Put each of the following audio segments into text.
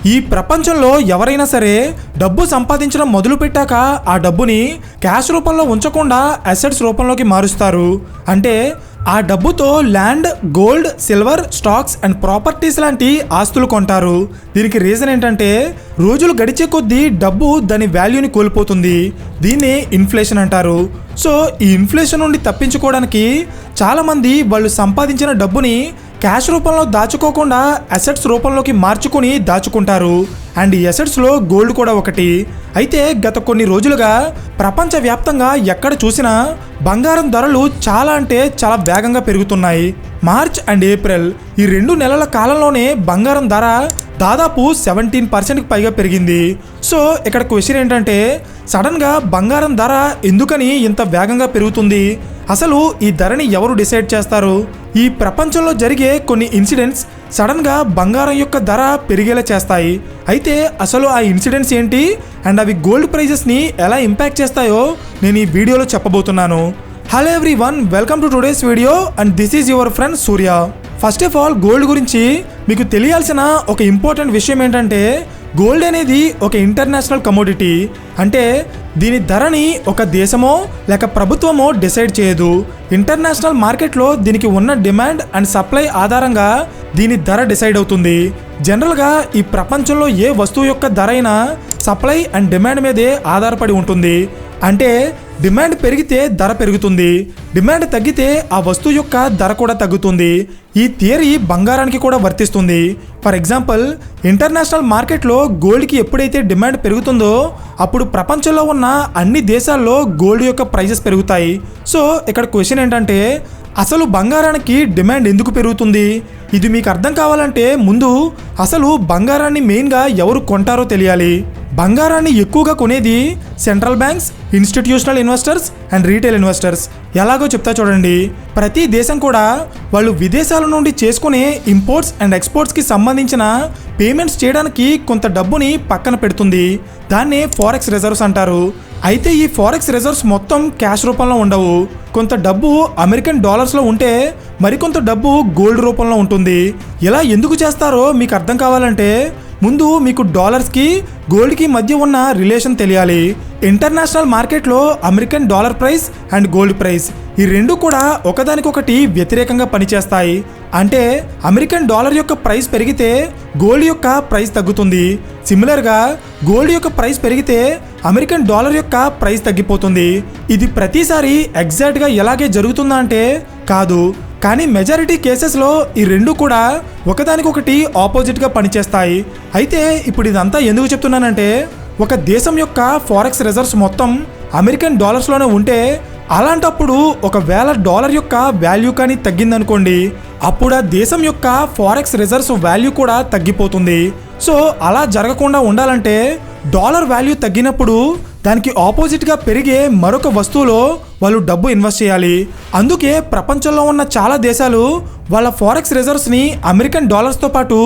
ఈ ప్రపంచంలో ఎవరైనా సరే డబ్బు సంపాదించడం మొదలుపెట్టాక ఆ డబ్బుని క్యాష్ రూపంలో ఉంచకుండా అసెట్స్ రూపంలోకి మారుస్తారు. అంటే ఆ డబ్బుతో land, gold, silver, stocks and properties లాంటి ఆస్తులు కొంటారు. దీనికి రీజన్ ఏంటంటే రోజులు గడిచే కొద్దీ డబ్బు దాని వాల్యూని కోల్పోతుంది. దీన్ని ఇన్ఫ్లేషన్ అంటారు. సో ఈ ఇన్ఫ్లేషన్ నుండి తప్పించుకోవడానికి చాలామంది వాళ్ళు సంపాదించిన డబ్బుని క్యాష్ రూపంలో దాచుకోకుండా అసెట్స్ రూపంలోకి మార్చుకుని దాచుకుంటారు. అండ్ ఈ అసెట్స్లో గోల్డ్ కూడా ఒకటి. అయితే గత కొన్ని రోజులుగా ప్రపంచవ్యాప్తంగా ఎక్కడ చూసినా బంగారం ధరలు చాలా అంటే చాలా వేగంగా పెరుగుతున్నాయి. మార్చ్ అండ్ ఏప్రిల్ ఈ 2 నెలల కాలంలోనే బంగారం ధర దాదాపు 17% పైగా పెరిగింది. సో ఇక్కడ క్వశ్చన్ ఏంటంటే సడన్గా బంగారం ధర ఎందుకని ఇంత వేగంగా పెరుగుతుంది? అసలు ఈ ధరని ఎవరు డిసైడ్ చేస్తారు? ఈ ప్రపంచంలో జరిగే కొన్ని ఇన్సిడెంట్స్ సడన్గా బంగారం యొక్క ధర పెరిగేలా చేస్తాయి. అయితే అసలు ఆ ఇన్సిడెంట్స్ ఏంటి అండ్ అవి గోల్డ్ ప్రైజెస్ని ఎలా ఇంపాక్ట్ చేస్తాయో నేను ఈ వీడియోలో చెప్పబోతున్నాను. Hello everyone, welcome to today's video and this is your friend Surya. First of all gold గురించి మీకు తెలియాల్సిన ఒక ఇంపార్టెంట్ విషయం ఏంటంటే గోల్డ్ అనేది ఒక ఇంటర్నేషనల్ కమోడిటీ. అంటే దీని ధరని ఒక దేశమో లేక ప్రభుత్వమో డిసైడ్ చేయదు. ఇంటర్నేషనల్ మార్కెట్లో దీనికి ఉన్న డిమాండ్ అండ్ సప్లై ఆధారంగా దీని ధర డిసైడ్ అవుతుంది. జనరల్గా ఈ ప్రపంచంలో ఏ వస్తువు యొక్క ధర అయినా సప్లై అండ్ డిమాండ్ మీదే ఆధారపడి ఉంటుంది. అంటే డిమాండ్ పెరిగితే ధర పెరుగుతుంది, డిమాండ్ తగ్గితే ఆ వస్తువు యొక్క ధర కూడా తగ్గుతుంది. ఈ థియరీ బంగారానికి కూడా వర్తిస్తుంది. ఫర్ ఎగ్జాంపుల్, ఇంటర్నేషనల్ మార్కెట్లో గోల్డ్కి ఎప్పుడైతే డిమాండ్ పెరుగుతుందో అప్పుడు ప్రపంచంలో ఉన్న అన్ని దేశాల్లో గోల్డ్ యొక్క ప్రైజెస్ పెరుగుతాయి. సో ఇక్కడ క్వశ్చన్ ఏంటంటే అసలు బంగారానికి డిమాండ్ ఎందుకు పెరుగుతుంది? ఇది మీకు అర్థం కావాలంటే ముందు అసలు బంగారాన్ని మెయిన్గా ఎవరు కొంటారో తెలియాలి. బంగారాన్ని ఎక్కువగా కొనేది central banks, institutional investors and retail investors. ఎలాగో చెప్తా చూడండి. ప్రతి దేశం కూడా వాళ్ళు విదేశాల నుండి చేసుకునే ఇంపోర్ట్స్ అండ్ ఎక్స్పోర్ట్స్కి సంబంధించిన పేమెంట్స్ చేయడానికి కొంత డబ్బుని పక్కన పెడుతుంది. దాన్నే ఫారెక్స్ రిజర్వ్స్ అంటారు. అయితే ఈ ఫారెక్స్ రిజర్వ్స్ మొత్తం క్యాష్ రూపంలో ఉండవు. కొంత డబ్బు అమెరికన్ డాలర్స్లో ఉంటే మరికొంత డబ్బు గోల్డ్ రూపంలో ఉంటుంది. ఇలా ఎందుకు చేస్తారో మీకు అర్థం కావాలంటే ముందు మీకు డాలర్స్కి గోల్డ్కి మధ్య ఉన్న రిలేషన్ తెలియాలి. ఇంటర్నేషనల్ మార్కెట్లో American dollar price and gold price ఈ రెండు కూడా ఒకదానికొకటి వ్యతిరేకంగా పనిచేస్తాయి. అంటే అమెరికన్ డాలర్ యొక్క ప్రైస్ పెరిగితే గోల్డ్ యొక్క ప్రైస్ తగ్గుతుంది. సిమిలర్గా గోల్డ్ యొక్క ప్రైస్ పెరిగితే అమెరికన్ డాలర్ యొక్క ప్రైస్ తగ్గిపోతుంది. ఇది ప్రతిసారి ఎగ్జాక్ట్గా ఎలాగే జరుగుతుందా అంటే కాదు. కానీ మెజారిటీ కేసెస్లో ఈ రెండు కూడా ఒకదానికొకటి ఆపోజిట్గా పనిచేస్తాయి. అయితే ఇప్పుడు ఇదంతా ఎందుకు చెప్తున్నానంటే ఒక దేశం యొక్క ఫారెక్స్ రిజర్వ్స్ మొత్తం అమెరికన్ డాలర్స్లోనే ఉంటే అలాంటప్పుడు ఒకవేళ డాలర్ యొక్క వాల్యూ కానీ తగ్గిందనుకోండి, అప్పుడు ఆ దేశం యొక్క ఫారెక్స్ రిజర్వ్స్ వాల్యూ కూడా తగ్గిపోతుంది. సో అలా జరగకుండా ఉండాలంటే డాలర్ వాల్యూ తగ్గినప్పుడు దానికి ఆపోజిట్గా పెరిగే మరొక వస్తువులో వాళ్ళు డబ్బు ఇన్వెస్ట్ చేయాలి. అందుకే ప్రపంచంలో ఉన్న చాలా దేశాలు వాళ్ళ ఫారెక్స్ రిజర్వ్స్ని అమెరికన్ డాలర్స్తో పాటు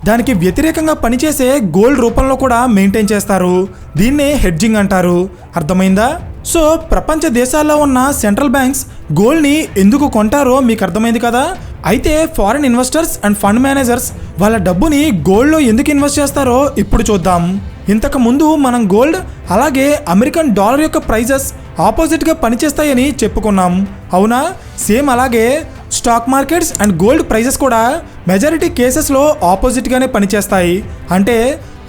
దానికి వ్యతిరేకంగా పనిచేసే గోల్డ్ రూపంలో కూడా మెయింటైన్ చేస్తారు. దీన్నే హెడ్జింగ్ అంటారు. అర్థమైందా? సో ప్రపంచ దేశాల్లో ఉన్న సెంట్రల్ బ్యాంక్స్ గోల్డ్ని ఎందుకు కొంటారో మీకు అర్థమైంది కదా. అయితే foreign investors and fund managers వాళ్ళ డబ్బుని గోల్డ్లో ఎందుకు ఇన్వెస్ట్ చేస్తారో ఇప్పుడు చూద్దాం. ఇంతకు ముందు మనం గోల్డ్ అలాగే అమెరికన్ డాలర్ యొక్క ప్రైజెస్ ఆపోజిట్గా పనిచేస్తాయని చెప్పుకున్నాం, అవునా? సేమ్ అలాగే stock markets and gold prices కూడా మెజారిటీ కేసెస్లో ఆపోజిట్గానే పనిచేస్తాయి. అంటే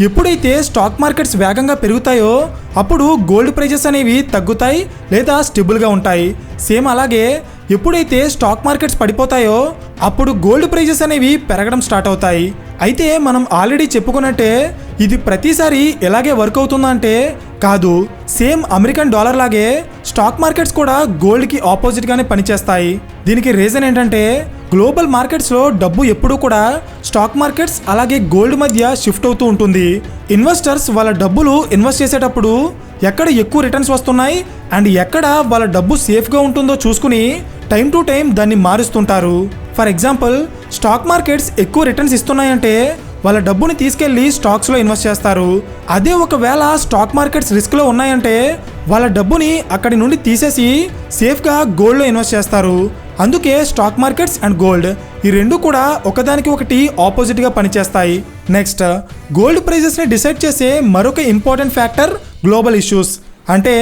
ఎప్పుడైతే స్టాక్ మార్కెట్స్ వేగంగా పెరుగుతాయో అప్పుడు గోల్డ్ ప్రైజెస్ అనేవి తగ్గుతాయి లేదా స్టేబుల్గా ఉంటాయి. సేమ్ అలాగే ఎప్పుడైతే స్టాక్ మార్కెట్స్ పడిపోతాయో అప్పుడు గోల్డ్ ప్రైజెస్ అనేవి పెరగడం స్టార్ట్ అవుతాయి. అయితే మనం ఆల్రెడీ చెప్పుకున్నట్టే ఇది ప్రతిసారి ఎలాగే వర్క్ అవుతుందా అంటే కాదు. సేమ్ అమెరికన్ డాలర్ లాగే స్టాక్ మార్కెట్స్ కూడా గోల్డ్కి ఆపోజిట్గానే పనిచేస్తాయి. దీనికి రీజన్ ఏంటంటే గ్లోబల్ మార్కెట్స్లో డబ్బు ఎప్పుడూ కూడా స్టాక్ మార్కెట్స్ అలాగే గోల్డ్ మధ్య షిఫ్ట్ అవుతూ ఉంటుంది. ఇన్వెస్టర్స్ వాళ్ళ డబ్బులు ఇన్వెస్ట్ చేసేటప్పుడు ఎక్కడ ఎక్కువ రిటర్న్స్ వస్తున్నాయి అండ్ ఎక్కడ వాళ్ళ డబ్బు సేఫ్గా ఉంటుందో చూసుకుని టైం టు టైం దాన్ని మారుస్తుంటారు. ఫర్ ఎగ్జాంపుల్, స్టాక్ మార్కెట్స్ ఎక్కువ రిటర్న్స్ ఇస్తున్నాయంటే వాళ్ళ డబ్బుని తీసుకెళ్లి స్టాక్స్లో ఇన్వెస్ట్ చేస్తారు. అదే ఒకవేళ స్టాక్ మార్కెట్స్ రిస్క్లో ఉన్నాయంటే వాళ్ళ డబ్బుని అక్కడి నుండి తీసేసి సేఫ్గా గోల్డ్లో ఇన్వెస్ట్ చేస్తారు. అందుకే స్టాక్ మార్కెట్స్ అండ్ గోల్డ్ ఈ రెండు కూడా ఒకదానికి ఒకటి ఆపోజిట్గా పనిచేస్తాయి. నెక్స్ట్, గోల్డ్ ప్రైజెస్ని డిసైడ్ చేసే మరొక ఇంపార్టెంట్ ఫ్యాక్టర్ గ్లోబల్ ఇష్యూస్. అంటే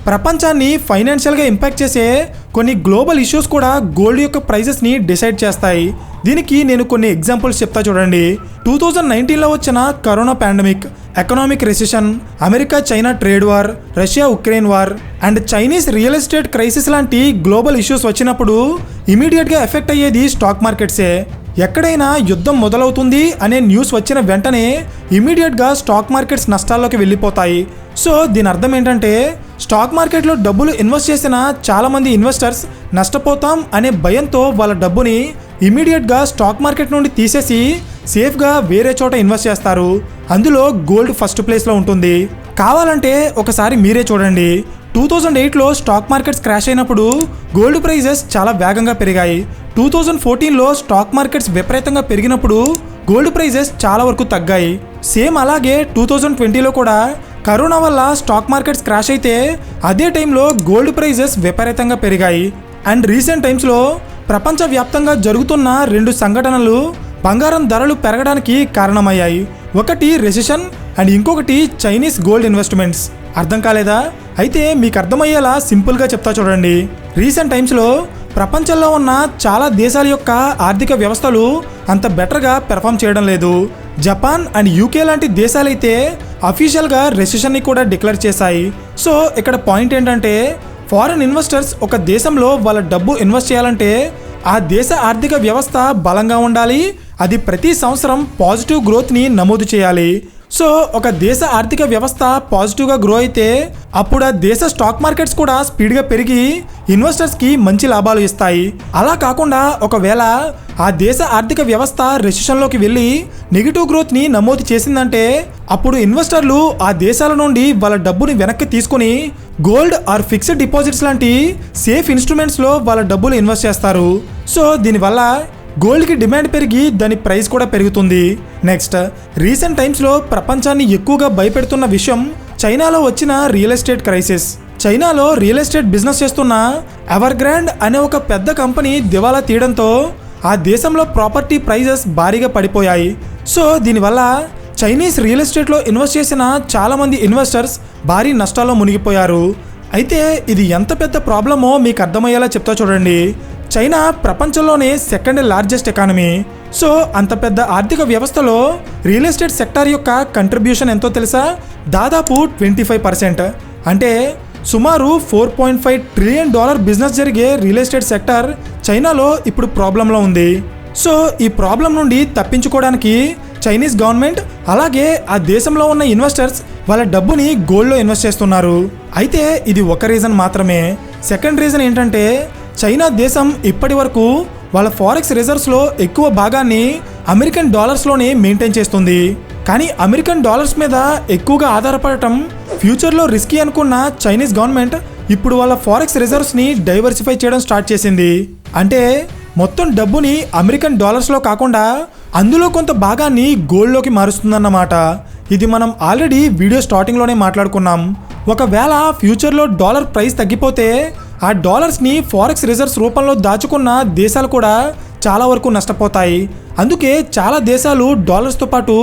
ప్రపంచాన్ని ఫైనాన్షియల్గా ఇంపాక్ట్ చేసే కొన్ని గ్లోబల్ ఇష్యూస్ కూడా గోల్డ్ యొక్క ప్రైజెస్ని డిసైడ్ చేస్తాయి. దీనికి నేను కొన్ని ఎగ్జాంపుల్స్ చెప్తా చూడండి. 2019లో వచ్చిన corona pandemic, economic recession, America China trade war, Russia Ukraine war and Chinese real estate crisis లాంటి గ్లోబల్ ఇష్యూస్ వచ్చినప్పుడు ఇమీడియట్గా ఎఫెక్ట్ అయ్యేది స్టాక్ మార్కెట్సే. ఎక్కడైనా యుద్ధం మొదలవుతుంది అనే న్యూస్ వచ్చిన వెంటనే ఇమీడియట్గా స్టాక్ మార్కెట్స్ నష్టాల్లోకి వెళ్ళిపోతాయి. సో దీని అర్థం ఏంటంటే స్టాక్ మార్కెట్లో డబ్బులు ఇన్వెస్ట్ చేసిన చాలామంది ఇన్వెస్టర్స్ నష్టపోతాం అనే భయంతో వాళ్ళ డబ్బుని ఇమీడియట్గా స్టాక్ మార్కెట్ నుండి తీసేసి సేఫ్గా వేరే చోట ఇన్వెస్ట్ చేస్తారు. అందులో గోల్డ్ ఫస్ట్ ప్లేస్లో ఉంటుంది. కావాలంటే ఒకసారి మీరే చూడండి. 2008లో స్టాక్ మార్కెట్స్ క్రాష్ అయినప్పుడు గోల్డ్ ప్రైజెస్ చాలా వేగంగా పెరిగాయి. 2014లో స్టాక్ మార్కెట్స్ విపరీతంగా పెరిగినప్పుడు గోల్డ్ ప్రైజెస్ చాలా వరకు తగ్గాయి. సేమ్ అలాగే 2020లో కూడా కరోనా వల్ల స్టాక్ మార్కెట్స్ క్రాష్ అయితే అదే టైంలో గోల్డ్ ప్రైజెస్ విపరీతంగా పెరిగాయి. అండ్ రీసెంట్ టైమ్స్లో ప్రపంచవ్యాప్తంగా జరుగుతున్న 2 సంఘటనలు బంగారం ధరలు పెరగడానికి కారణమయ్యాయి. ఒకటి రెసిషన్ అండ్ ఇంకొకటి చైనీస్ గోల్డ్ ఇన్వెస్ట్మెంట్స్. అర్థం కాలేదా? అయితే మీకు అర్థమయ్యేలా సింపుల్గా చెప్తా చూడండి. రీసెంట్ టైమ్స్లో ప్రపంచంలో ఉన్న చాలా దేశాల యొక్క ఆర్థిక వ్యవస్థలు అంత బెటర్గా పెర్ఫామ్ చేయడం లేదు. జపాన్ అండ్ యూకే లాంటి దేశాలైతే అఫీషియల్గా రెసిషన్ని కూడా డిక్లేర్ చేశాయి. సో ఇక్కడ పాయింట్ ఏంటంటే ఫారెన్ ఇన్వెస్టర్స్ ఒక దేశంలో వాళ్ళ డబ్బు ఇన్వెస్ట్ చేయాలంటే ఆ దేశ ఆర్థిక వ్యవస్థ బలంగా ఉండాలి. అది ప్రతి సంవత్సరం పాజిటివ్ గ్రోత్ని నమోదు చేయాలి. సో ఒక దేశ ఆర్థిక వ్యవస్థ పాజిటివ్గా గ్రో అయితే అప్పుడు ఆ దేశ స్టాక్ మార్కెట్స్ కూడా స్పీడ్గా పెరిగి ఇన్వెస్టర్స్కి మంచి లాభాలు ఇస్తాయి. అలా కాకుండా ఒకవేళ ఆ దేశ ఆర్థిక వ్యవస్థ రెసిషన్లోకి వెళ్ళి నెగిటివ్ గ్రోత్ని నమోదు చేసిందంటే అప్పుడు ఇన్వెస్టర్లు ఆ దేశాల నుండి వాళ్ళ డబ్బుని వెనక్కి తీసుకుని గోల్డ్ ఆర్ ఫిక్స్డ్ డిపాజిట్స్ లాంటి సేఫ్ ఇన్స్ట్రుమెంట్స్లో వాళ్ళ డబ్బులు ఇన్వెస్ట్ చేస్తారు. సో దీనివల్ల గోల్డ్కి డిమాండ్ పెరిగి దాని ప్రైస్ కూడా పెరుగుతుంది. నెక్స్ట్, రీసెంట్ టైమ్స్లో ప్రపంచాన్ని ఎక్కువగా భయపెడుతున్న విషయం చైనాలో వచ్చిన రియల్ ఎస్టేట్ క్రైసిస్. చైనాలో రియల్ ఎస్టేట్ బిజినెస్ చేస్తున్న ఎవర్గ్రాండ్ అనే ఒక పెద్ద కంపెనీ దివాలా తీయడంతో ఆ దేశంలో ప్రాపర్టీ ప్రైజెస్ భారీగా పడిపోయాయి. సో దీనివల్ల చైనీస్ రియల్ ఎస్టేట్లో ఇన్వెస్ట్ చేసిన చాలామంది ఇన్వెస్టర్స్ భారీ నష్టాల్లో మునిగిపోయారు. అయితే ఇది ఎంత పెద్ద ప్రాబ్లమో మీకు అర్థమయ్యేలా చెప్తా చూడండి. చైనా ప్రపంచంలోనే సెకండ్ లార్జెస్ట్ ఎకానమీ. సో అంత పెద్ద ఆర్థిక వ్యవస్థలో రియల్ ఎస్టేట్ సెక్టార్ యొక్క కంట్రిబ్యూషన్ ఎంతో తెలుసా? దాదాపు 25%. అంటే సుమారు $4.5 ట్రిలియన్ బిజినెస్ జరిగే రియల్ ఎస్టేట్ సెక్టార్ చైనాలో ఇప్పుడు ప్రాబ్లంలో ఉంది. సో ఈ ప్రాబ్లం నుండి తప్పించుకోవడానికి చైనీస్ గవర్నమెంట్ అలాగే ఆ దేశంలో ఉన్న ఇన్వెస్టర్స్ వాళ్ళ డబ్బుని గోల్డ్లో ఇన్వెస్ట్ చేస్తున్నారు. అయితే ఇది ఒక రీజన్ మాత్రమే. సెకండ్ రీజన్ ఏంటంటే చైనా దేశం ఇప్పటి వరకు వాళ్ళ ఫారెక్స్ రిజర్వ్స్లో ఎక్కువ భాగాన్ని అమెరికన్ డాలర్స్లోనే మెయింటైన్ చేస్తుంది. కానీ అమెరికన్ డాలర్స్ మీద ఎక్కువగా ఆధారపడటం ఫ్యూచర్లో రిస్కీ అనుకున్న చైనీస్ గవర్నమెంట్ ఇప్పుడు వాళ్ళ ఫారెక్స్ రిజర్వ్స్ని డైవర్సిఫై చేయడం స్టార్ట్ చేసింది. అంటే మొత్తం డబ్బుని అమెరికన్ డాలర్స్లో కాకుండా అందులో కొంత భాగాన్ని గోల్డ్లోకి మారుస్తుందన్నమాట. ఇది మనం ఆల్రెడీ వీడియో స్టార్టింగ్లోనే మాట్లాడుకున్నాం. ఒకవేళ ఫ్యూచర్లో డాలర్ ప్రైస్ తగ్గిపోతే ఆ డాలర్స్ని ఫారెక్స్ రిజర్వ్స్ రూపంలో దాచుకున్న దేశాలు కూడా చాలా వరకు నష్టపోతాయి. అందుకే చాలా దేశాలు డాలర్స్తో పాటు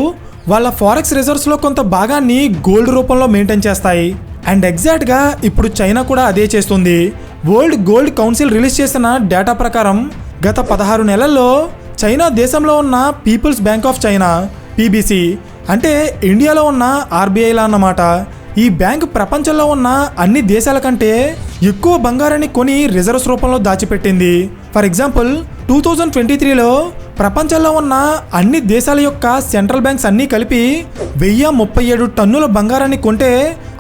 వాళ్ళ ఫారెక్స్ రిజర్వ్స్లో కొంత భాగాన్ని గోల్డ్ రూపంలో మెయింటైన్ చేస్తాయి. అండ్ ఎగ్జాక్ట్గా ఇప్పుడు చైనా కూడా అదే చేస్తుంది. వరల్డ్ గోల్డ్ కౌన్సిల్ రిలీజ్ చేసిన డేటా ప్రకారం గత 16 నెలల్లో చైనా దేశంలో ఉన్న people's bank of China PBC అంటే ఇండియాలో ఉన్న RBIలా అన్నమాట. ఈ బ్యాంక్ ప్రపంచంలో ఉన్న అన్ని దేశాల కంటే ఎక్కువ బంగారాన్ని కొని రిజర్వ్స్ రూపంలో దాచిపెట్టింది. ఫర్ ఎగ్జాంపుల్ 2023లో ప్రపంచంలో ఉన్న అన్ని దేశాల యొక్క సెంట్రల్ బ్యాంక్స్ అన్నీ కలిపి 1037 టన్నుల బంగారాన్ని కొంటే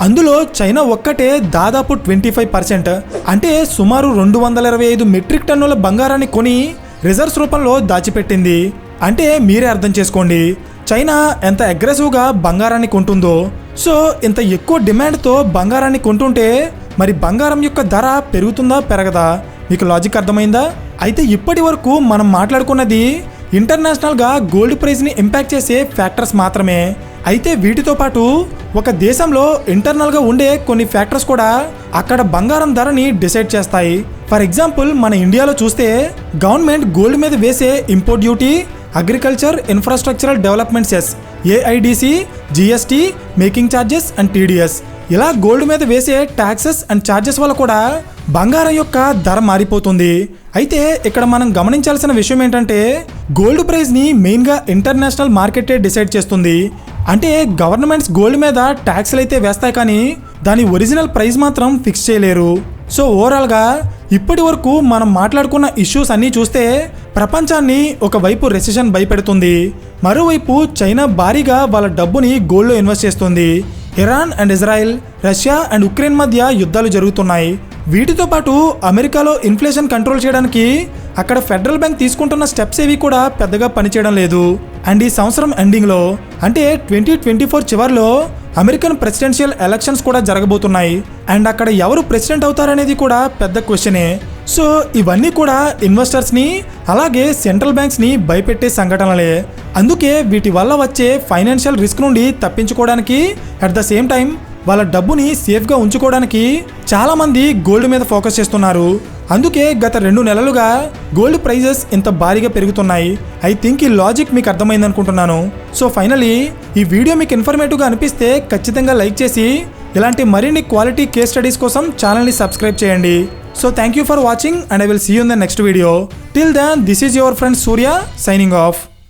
అందులో చైనా ఒక్కటే దాదాపు 25% అంటే సుమారు 225 మెట్రిక్ టన్నుల బంగారాన్ని కొని రిజర్వ్స్ రూపంలో దాచిపెట్టింది. అంటే మీరే అర్థం చేసుకోండి చైనా ఎంత అగ్రెసివ్గా బంగారాన్ని కొంటుందో. సో ఇంత ఎక్కువ డిమాండ్తో బంగారాన్ని కొంటుంటే మరి బంగారం యొక్క ధర పెరుగుతుందా పెరగదా? మీకు లాజిక్ అర్థమైందా? అయితే ఇప్పటి వరకు మనం మాట్లాడుకున్నది ఇంటర్నేషనల్గా గోల్డ్ ప్రైస్ని ఇంపాక్ట్ చేసే ఫ్యాక్టర్స్ మాత్రమే. అయితే వీటితో పాటు ఒక దేశంలో ఇంటర్నల్గా ఉండే కొన్ని ఫ్యాక్టర్స్ కూడా అక్కడ బంగారం ధరని డిసైడ్ చేస్తాయి. ఫర్ ఎగ్జాంపుల్ మన ఇండియాలో చూస్తే గవర్నమెంట్ గోల్డ్ మీద వేసే import duty, agriculture infrastructural development cess, AIDC, GST, making charges and TDS, ఇలా గోల్డ్ మీద వేసే ట్యాక్సెస్ అండ్ ఛార్జెస్ వల్ల కూడా బంగారం యొక్క ధర మారిపోతుంది. అయితే ఇక్కడ మనం గమనించాల్సిన విషయం ఏంటంటే గోల్డ్ ప్రైస్ని మెయిన్గా ఇంటర్నేషనల్ మార్కెటే డిసైడ్ చేస్తుంది. అంటే గవర్నమెంట్స్ గోల్డ్ మీద ట్యాక్స్లు అయితే వేస్తాయి కానీ దాని ఒరిజినల్ ప్రైస్ మాత్రం ఫిక్స్ చేయలేరు. సో ఓవరాల్గా ఇప్పటి వరకు మనం మాట్లాడుకున్న ఇష్యూస్ అన్నీ చూస్తే ప్రపంచాన్ని ఒకవైపు రెసిషన్ భయపెడుతుంది, మరోవైపు చైనా భారీగా వాళ్ళ డబ్బుని గోల్డ్లో ఇన్వెస్ట్ చేస్తుంది. Iran and Israel, Russia and Ukraine మధ్య యుద్ధాలు జరుగుతున్నాయి. వీటితో పాటు అమెరికాలో ఇన్ఫ్లేషన్ కంట్రోల్ చేయడానికి అక్కడ ఫెడరల్ బ్యాంక్ తీసుకుంటున్న స్టెప్స్ ఏవి కూడా పెద్దగా పనిచేయడం లేదు. అండ్ ఈ సంవత్సరం ఎండింగ్లో అంటే 2024 చివరిలో అమెరికన్ ప్రెసిడెన్షియల్ ఎలక్షన్స్ కూడా జరగబోతున్నాయి. అండ్ అక్కడ ఎవరు ప్రెసిడెంట్ అవుతారనేది కూడా పెద్ద క్వశ్చనే. సో ఇవన్నీ కూడా ఇన్వెస్టర్స్ని అలాగే సెంట్రల్ బ్యాంక్స్ని భయపెట్టే సంఘటనలే. అందుకే వీటి వల్ల వచ్చే ఫైనాన్షియల్ రిస్క్ నుండి తప్పించుకోవడానికి అట్ ద సేమ్ టైం వాళ్ళ డబ్బుని సేఫ్గా ఉంచుకోవడానికి చాలామంది గోల్డ్ మీద ఫోకస్ చేస్తున్నారు. అందుకే గత 2 నెలలుగా గోల్డ్ ప్రైజెస్ ఇంత భారీగా పెరుగుతున్నాయి. ఐ థింక్ ఈ లాజిక్ మీకు అర్థమైంది అనుకుంటున్నాను. సో ఫైనలీ ఈ వీడియో మీకు ఇన్ఫర్మేటివ్గా అనిపిస్తే ఖచ్చితంగా లైక్ చేసి ఇలాంటి మరిన్ని క్వాలిటీ కేస్ స్టడీస్ కోసం ఛానల్ని సబ్స్క్రైబ్ చేయండి. So thank you for watching and I will see you in the next video. Till then this is your friend Surya signing of.